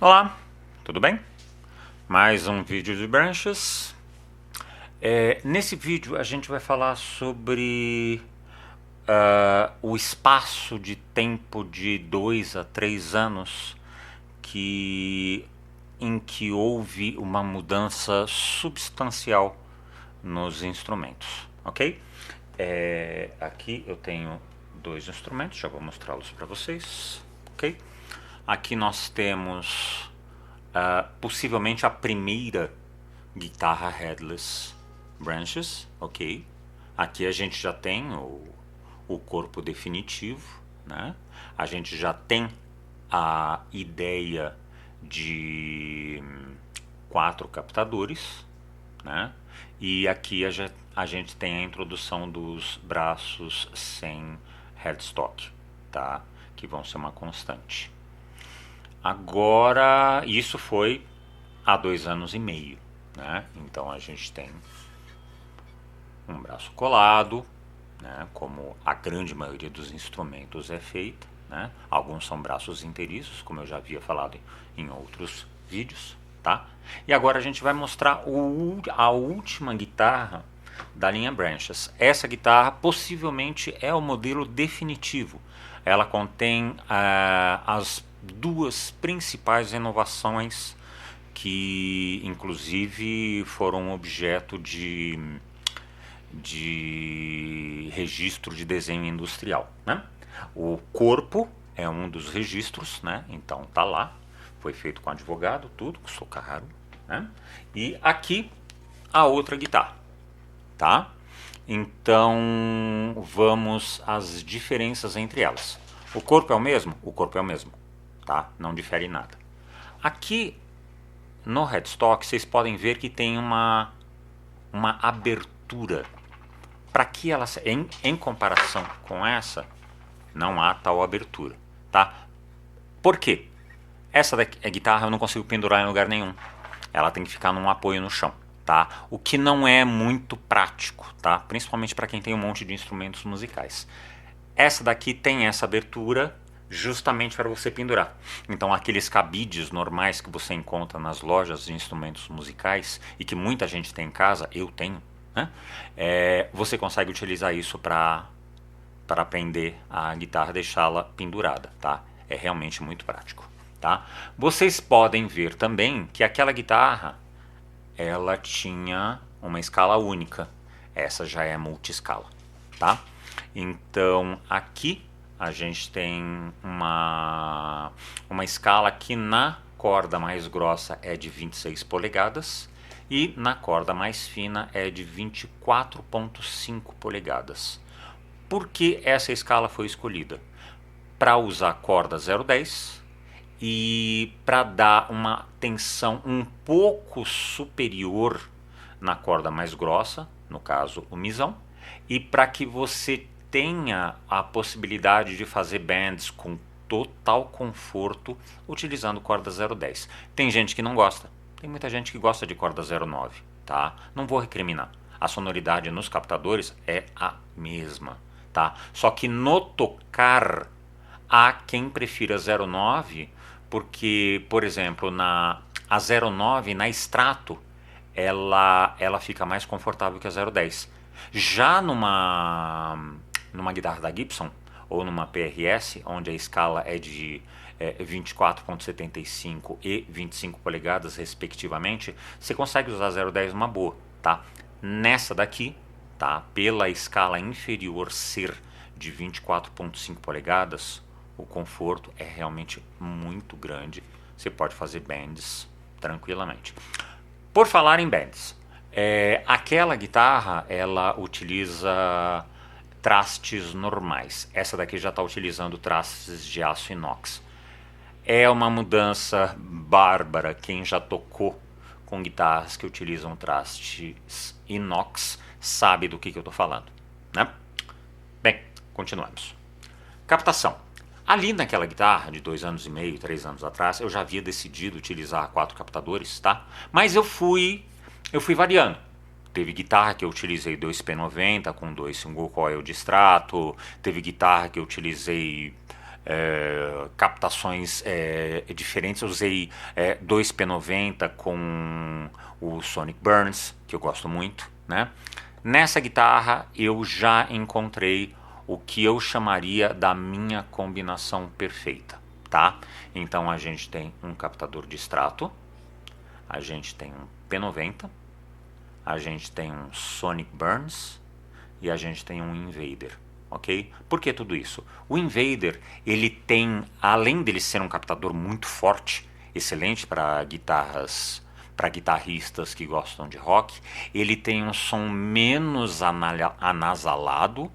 Olá, tudo bem? Mais um vídeo de branches. Nesse vídeo a gente vai falar sobre o espaço de tempo de 2 a 3 anos em que houve uma mudança substancial nos instrumentos, ok? Aqui eu tenho dois instrumentos, já vou mostrá-los para vocês, ok? Aqui nós temos possivelmente a primeira guitarra headless branches, ok? Aqui a gente já tem o corpo definitivo, né? A gente já tem a ideia de 4 captadores, né? E aqui a gente tem a introdução dos braços sem headstock, tá? Que vão ser uma constante. Agora, isso foi há 2 anos e meio, né? Então a gente tem um braço colado, né? Como a grande maioria dos instrumentos é feita, né? Alguns são braços inteiriços, como eu já havia falado em outros vídeos, tá? E agora a gente vai mostrar a última guitarra da linha Branches. Essa guitarra possivelmente é o modelo definitivo. Ela contém as duas principais inovações que inclusive foram objeto de registro de desenho industrial, né? O corpo é um dos registros, né? Então tá lá, foi feito com advogado, tudo, sou caro, né? E aqui a outra guitarra, tá? Então vamos às diferenças entre elas. O corpo é o mesmo? O corpo é o mesmo, tá? Não difere nada. Aqui no headstock vocês podem ver que tem uma abertura. Para que ela, em comparação com essa, não há tal abertura, tá? Por quê? Essa guitarra eu não consigo pendurar em lugar nenhum. Ela tem que ficar num apoio no chão, tá? O que não é muito prático, tá? Principalmente para quem tem um monte de instrumentos musicais. Essa daqui tem essa abertura justamente para você pendurar. Então aqueles cabides normais que você encontra nas lojas de instrumentos musicais e que muita gente tem em casa, eu tenho, né? Você consegue utilizar isso para prender a guitarra, deixá-la pendurada, tá? É realmente muito prático, tá? Vocês podem ver também que aquela guitarra ela tinha uma escala única. Essa já é multi-escala, tá? Então aqui a gente tem uma escala que na corda mais grossa é de 26 polegadas e na corda mais fina é de 24,5 polegadas. Por que essa escala foi escolhida? Para usar corda 0,10 e para dar uma tensão um pouco superior na corda mais grossa, no caso o misão, e para que você tenha a possibilidade de fazer bends com total conforto utilizando corda 0,10. Tem gente que não gosta, tem muita gente que gosta de corda 0,9, tá? Não vou recriminar. A sonoridade nos captadores é a mesma, tá? Só que no tocar há quem prefira 0,9 porque, por exemplo, a 0,9 na extrato ela fica mais confortável que a 0,10. Já numa guitarra da Gibson ou numa PRS, onde a escala é de 24,75 e 25 polegadas respectivamente, você consegue usar 0,10 numa boa, tá? Nessa daqui, tá? Pela escala inferior ser de 24,5 polegadas, o conforto é realmente muito grande. Você pode fazer bends tranquilamente. Por falar em bends, aquela guitarra ela utiliza trastes normais. Essa daqui já está utilizando trastes de aço inox. É uma mudança bárbara. Quem já tocou com guitarras que utilizam trastes inox sabe do que eu estou falando, né? Bem, continuamos. Captação. Ali naquela guitarra de 2 anos e meio, 3 anos atrás, eu já havia decidido utilizar 4 captadores, tá? Mas eu fui variando. Teve guitarra que eu utilizei 2P90 com 2 single coil de extrato. Teve guitarra que eu utilizei captações diferentes. Eu usei 2P90 com o Sonic Burns, que eu gosto muito, né? Nessa guitarra eu já encontrei o que eu chamaria da minha combinação perfeita, tá? Então a gente tem um captador de extrato, a gente tem um P90, a gente tem um Sonic Burns e a gente tem um Invader, ok? Por que tudo isso? O Invader, ele tem, além dele ser um captador muito forte, excelente para guitarras, para guitarristas que gostam de rock, ele tem um som menos anasalado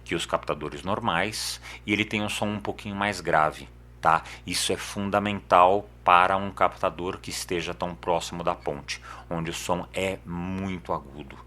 que os captadores normais e ele tem um som um pouquinho mais grave, tá? Isso é fundamental para um captador que esteja tão próximo da ponte, onde o som é muito agudo.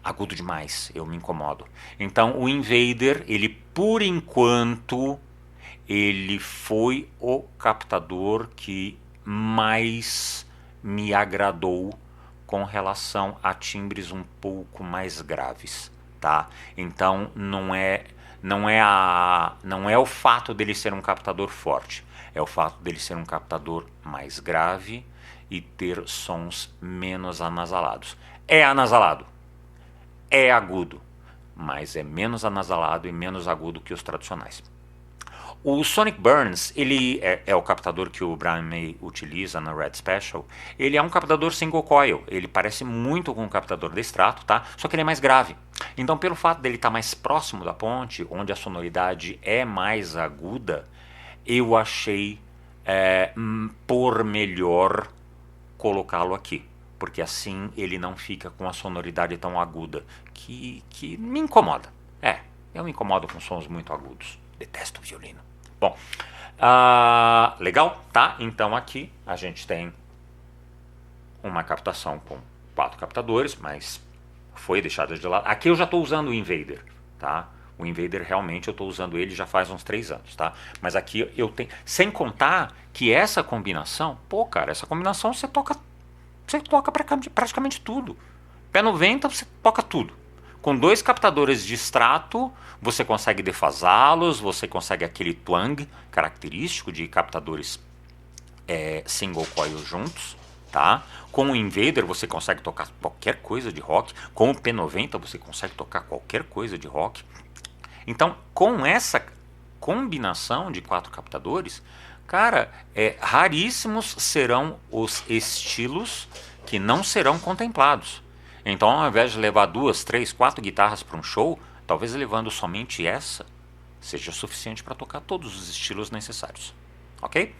Agudo demais, eu me incomodo. Então o Invader, ele por enquanto, ele foi o captador que mais me agradou com relação a timbres um pouco mais graves, tá? Então não é o fato dele ser um captador forte, é o fato dele ser um captador mais grave e ter sons menos anasalados. É anasalado, é agudo, mas é menos anasalado e menos agudo que os tradicionais. O Sonic Burns, ele é o captador que o Brian May utiliza na Red Special. Ele é um captador single coil, ele parece muito com um captador de extrato, tá? Só que ele é mais grave. Então, pelo fato dele estar mais próximo da ponte, onde a sonoridade é mais aguda, eu achei por melhor colocá-lo aqui, porque assim ele não fica com a sonoridade tão aguda, que me incomoda. Eu me incomodo com sons muito agudos. Detesto violino. Bom, legal, tá? Então aqui a gente tem uma captação com 4 captadores, mas foi deixada de lado. Aqui eu já estou usando o Invader, tá? O Invader realmente eu estou usando ele já faz uns 3 anos, tá? Mas aqui eu tenho... Sem contar que essa combinação... Pô, cara, essa combinação você toca praticamente tudo. P90 você toca tudo. Com 2 captadores de extrato, você consegue defasá-los, você consegue aquele twang característico de captadores single coil juntos, tá? Com o Invader você consegue tocar qualquer coisa de rock, com o P90 você consegue tocar qualquer coisa de rock. Então, com essa combinação de 4 captadores, cara, raríssimos serão os estilos que não serão contemplados. Então, ao invés de levar 2, 3, 4 guitarras para um show, talvez levando somente essa seja suficiente para tocar todos os estilos necessários. Ok?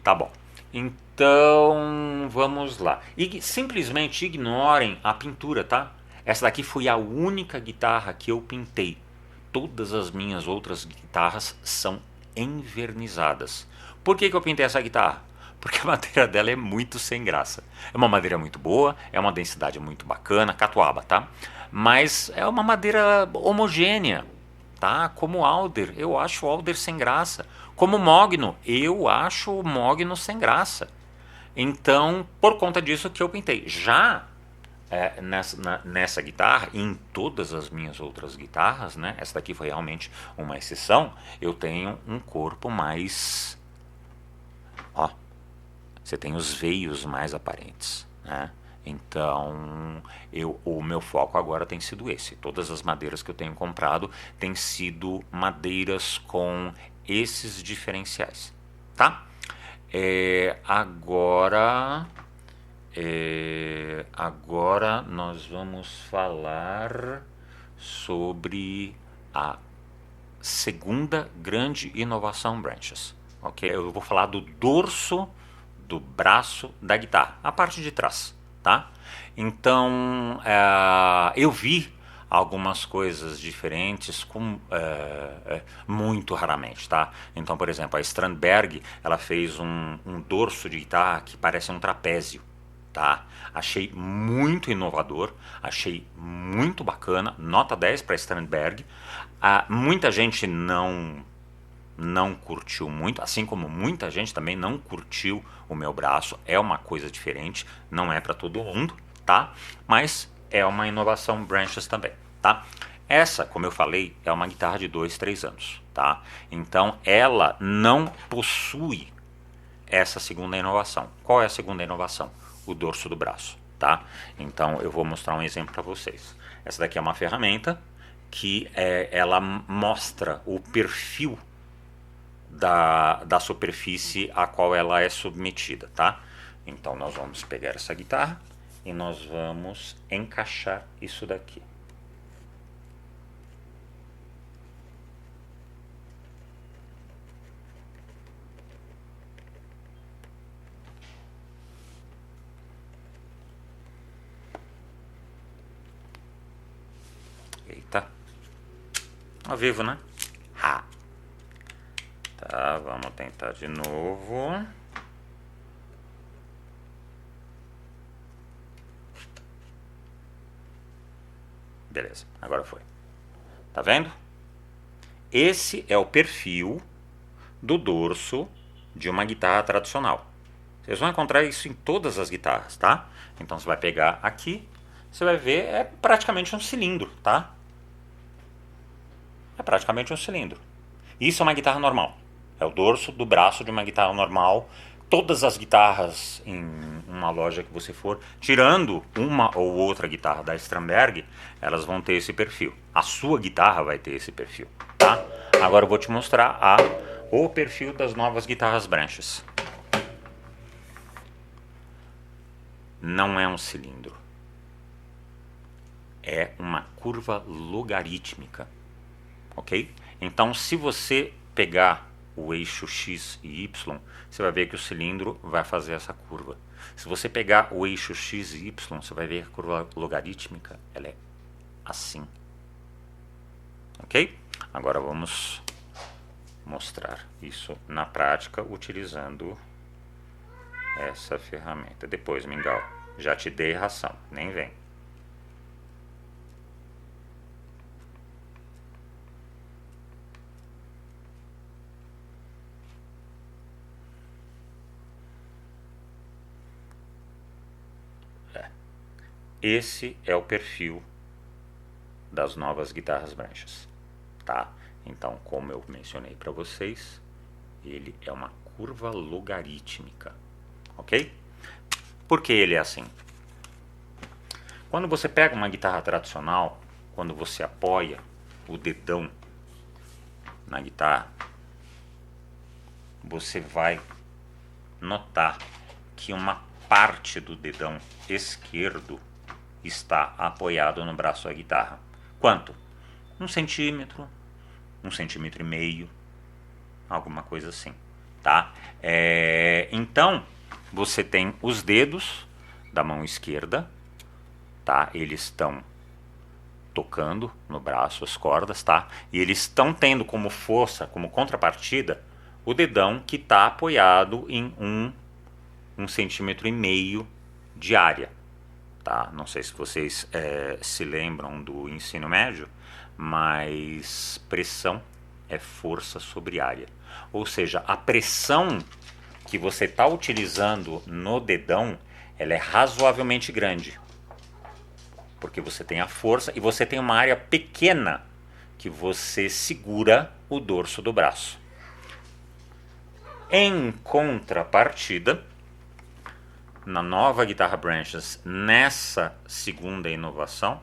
Tá bom. Então, vamos lá. Simplesmente ignorem a pintura, tá? Essa daqui foi a única guitarra que eu pintei. Todas as minhas outras guitarras são envernizadas. Por que eu pintei essa guitarra? Porque a madeira dela é muito sem graça. É uma madeira muito boa, é uma densidade muito bacana, catuaba, tá? Mas é uma madeira homogênea, tá? Como o Alder, eu acho o Alder sem graça. Como o Mogno, eu acho o Mogno sem graça. Então, por conta disso que eu pintei. Já nessa guitarra, e em todas as minhas outras guitarras, né? Essa daqui foi realmente uma exceção, eu tenho um corpo mais... Ó, você tem os veios mais aparentes, né? Então, o meu foco agora tem sido esse. Todas as madeiras que eu tenho comprado têm sido madeiras com esses diferenciais, tá? Agora nós vamos falar sobre a segunda grande inovação Branches, ok? Eu vou falar do dorso do braço da guitarra, a parte de trás, tá? Então, eu vi algumas coisas diferentes muito raramente, tá? Então, por exemplo, a Strandberg, ela fez um dorso de guitarra que parece um trapézio, tá? Achei muito inovador, achei muito bacana, nota 10 para Strandberg. Muita gente não curtiu muito, assim como muita gente também não curtiu o meu braço. É uma coisa diferente, não é para todo mundo, tá? Mas é uma inovação Branches também, tá? Essa, como eu falei, é uma guitarra de 2, 3 anos, tá? Então ela não possui essa segunda inovação. Qual é a segunda inovação? O dorso do braço, tá? Então eu vou mostrar um exemplo para vocês. Essa daqui é uma ferramenta que ela mostra o perfil da superfície a qual ela é submetida, tá? Então nós vamos pegar essa guitarra e nós vamos encaixar isso daqui. Eita. Ao vivo, né? Ha. Tá, vamos tentar de novo. Beleza, agora foi. Tá vendo? Esse é o perfil do dorso de uma guitarra tradicional. Vocês vão encontrar isso em todas as guitarras, tá? Então você vai pegar aqui, você vai ver, é praticamente um cilindro, tá? É praticamente um cilindro. Isso é uma guitarra normal. É o dorso do braço de uma guitarra normal. Todas as guitarras em uma loja que você for, tirando uma ou outra guitarra da Strandberg, elas vão ter esse perfil. A sua guitarra vai ter esse perfil, tá? Agora eu vou te mostrar o perfil das novas guitarras Branches. Não é um cilindro. É uma curva logarítmica, ok? Então, se você pegar o eixo X e Y, você vai ver que o cilindro vai fazer essa curva. Se você pegar o eixo X e Y, você vai ver que a curva logarítmica ela é assim. Ok? Agora vamos mostrar isso na prática utilizando essa ferramenta. Depois, Mingau, já te dei ração, nem vem. Esse é o perfil das novas guitarras Branches, tá? Então, como eu mencionei para vocês, ele é uma curva logarítmica, ok? Por que ele é assim? Quando você pega uma guitarra tradicional, quando você apoia o dedão na guitarra, você vai notar que uma parte do dedão esquerdo está apoiado no braço da guitarra. Quanto? 1 centímetro, 1,5 cm, alguma coisa assim, tá? Então, você tem os dedos da mão esquerda, tá? Eles estão tocando no braço, as cordas, tá? E eles estão tendo como força, como contrapartida, o dedão que está apoiado em 1,5 cm de área. Tá? Não sei se vocês se lembram do ensino médio, mas pressão é força sobre área. Ou seja, a pressão que você está utilizando no dedão, ela é razoavelmente grande. Porque você tem a força e você tem uma área pequena que você segura o dorso do braço. Em contrapartida, na nova guitarra Branches, nessa segunda inovação,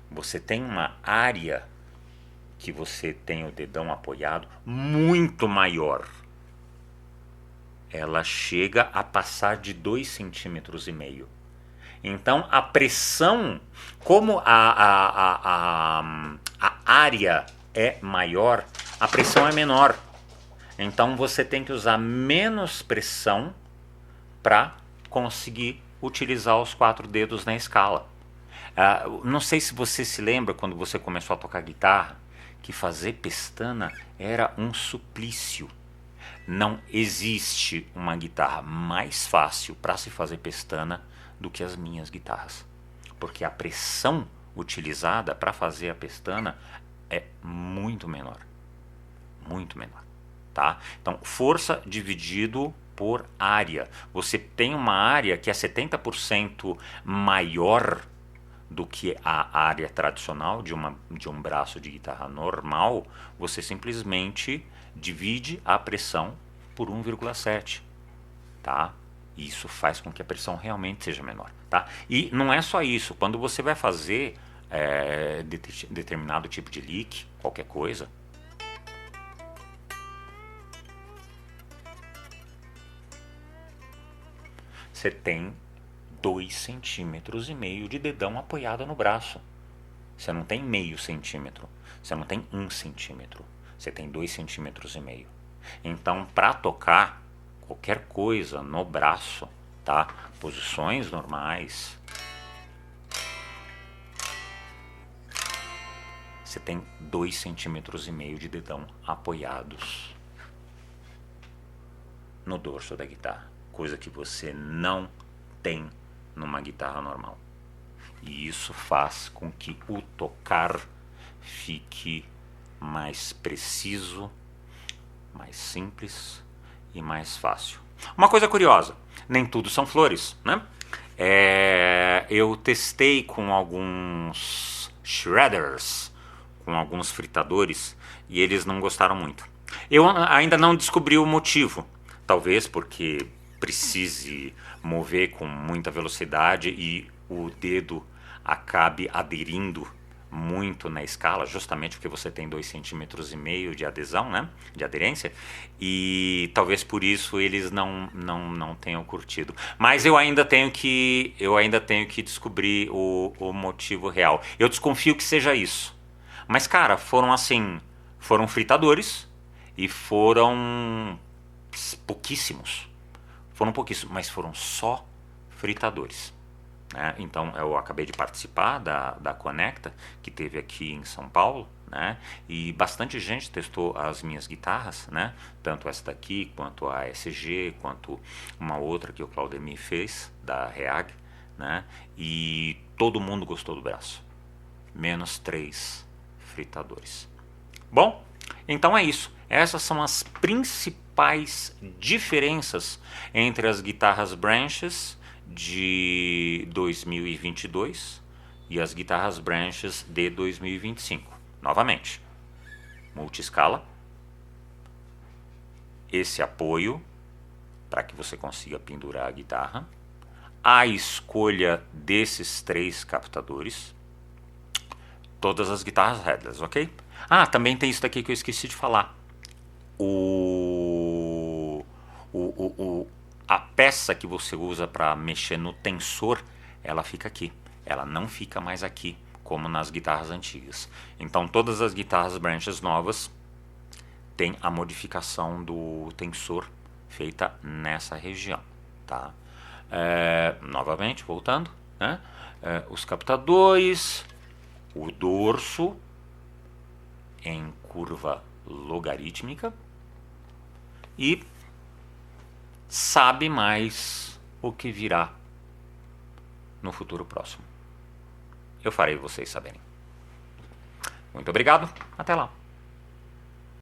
você tem uma área que você tem o dedão apoiado muito maior. Ela chega a passar de 2,5 cm. Então a pressão, como a área é maior, a pressão é menor. Então você tem que usar menos pressão para conseguir utilizar os 4 dedos na escala. Não sei se você se lembra quando você começou a tocar guitarra, que fazer pestana era um suplício. Não existe uma guitarra mais fácil para se fazer pestana do que as minhas guitarras. Porque a pressão utilizada para fazer a pestana é muito menor. Muito menor. Tá? Então, força dividido por área. Você tem uma área que é 70% maior do que a área tradicional de um braço de guitarra normal, você simplesmente divide a pressão por 1,7, tá? Isso faz com que a pressão realmente seja menor, tá? E não é só isso, quando você vai fazer determinado tipo de lick, qualquer coisa, você tem 2,5 cm de dedão apoiado no braço. Você não tem meio centímetro, você não tem 1 cm, você tem 2,5 cm. Então, para tocar qualquer coisa no braço, tá? Posições normais, você tem 2,5 cm de dedão apoiados no dorso da guitarra, coisa que você não tem numa guitarra normal. E isso faz com que o tocar fique mais preciso, mais simples e mais fácil. Uma coisa curiosa, nem tudo são flores, né? Eu testei com alguns shredders, com alguns fritadores, e eles não gostaram muito. Eu ainda não descobri o motivo, talvez porque precise mover com muita velocidade e o dedo acabe aderindo muito na escala, justamente porque você tem 2,5 cm de adesão, né, de aderência, e talvez por isso eles não tenham curtido. Mas eu ainda tenho que descobrir o motivo real. Eu desconfio que seja isso. Mas cara, foram fritadores e foram pouquíssimos, mas foram só fritadores. Então eu acabei de participar da Conecta, que teve aqui em São Paulo, né? E bastante gente testou as minhas guitarras, né? Tanto essa daqui, quanto a SG, quanto uma outra que o Claudemir fez, da Reag, né? E todo mundo gostou do braço, menos 3 fritadores. Bom, então é isso. Essas são as principais diferenças entre as guitarras Branches de 2022 e as guitarras Branches de 2025. Novamente, multi-escala, esse apoio para que você consiga pendurar a guitarra, a escolha desses 3 captadores, todas as guitarras headless, ok? Também tem isso daqui que eu esqueci de falar. A peça que você usa para mexer no tensor, ela fica aqui. Ela não fica mais aqui, como nas guitarras antigas. Então todas as guitarras Branches novas têm a modificação do tensor feita nessa região, tá? Novamente, voltando, né? Os captadores, o dorso em curva logarítmica e sabe mais o que virá no futuro próximo. Eu farei vocês saberem. Muito obrigado, até lá.